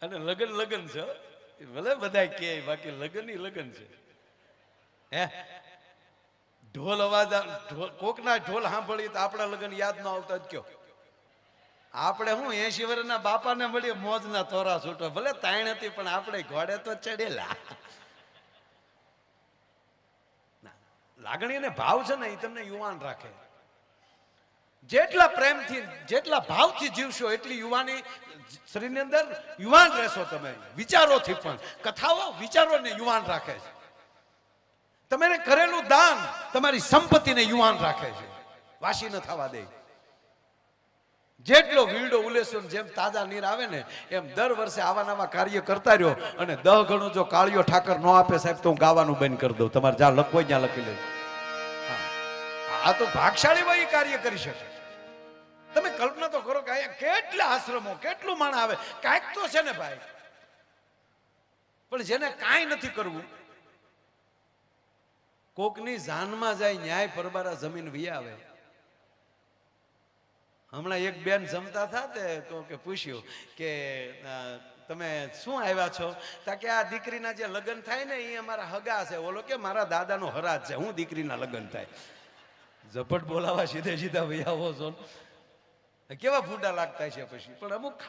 અને લગન લગન છે ભલે બધા કે બાકી લગન ઈ લગન છે હે ઢોલ અવાજ કોકના ઢોલ સાંભળીએ તો આપણા લગન યાદ ન આવતા જ કયો આપણે હું 80 વર્ષના બાપાને મળીએ મોજના તોરા છૂટો ભલે તાણ હતી પણ આપણે ઘોડે તો ચડેલા લાગણી અને ભાવ છે ને એ તમને યુવાન રાખે જેટલા પ્રેમથી જેટલા ભાવથી જીવશો એટલી યુવાની શરીરની અંદર યુવાન રહેશો તમે વિચારોથી પણ કથાઓ વિચારોને યુવાન રાખે છે તમે કરેલું દાન તમારી સંપત્તિને યુવાન રાખે છે વાસી ન થવા દે જેટલો વીડો ઉલેસો જેમ તાજા નીર આવે ને એમ દર વર્ષે આવા નવા કાર્ય કરતા રહ્યો અને 10 ગણું જો કાળિયો ઠાકર ન આપે સાહેબ તો હું ગાવાનું બંધ કરી દઉં તમારે જ્યાં લખવો ત્યાં લખી લેજો આ તો ભાગશાળી હોય કાર્ય કરી શકે તમે કલ્પના તો કરો કે અહીંયા કેટલા આશ્રમો કેટલું માણ આવે કાંઈક તો છે ને ભાઈ પણ જેને કાંઈ નથી કરવું કોકની જાનમાં જાય ન્યાય પરબારા જમીન વી આવે હમણાં એક બેન જમતા હતા તે તો કે પૂછ્યું કે તમે શું આવ્યા છો તા કે આ દીકરીના જે લગ્ન થાય ને એ અમારા હગા છે ઓલો કે મારા દાદાનો હરાજ છે હું દીકરીના લગ્ન થાય ઝપટ બોલાવા સીધે સીધા ભાઈ આવો છો કેવા ફૂંડા લાગતા છે પછી પણ અમુક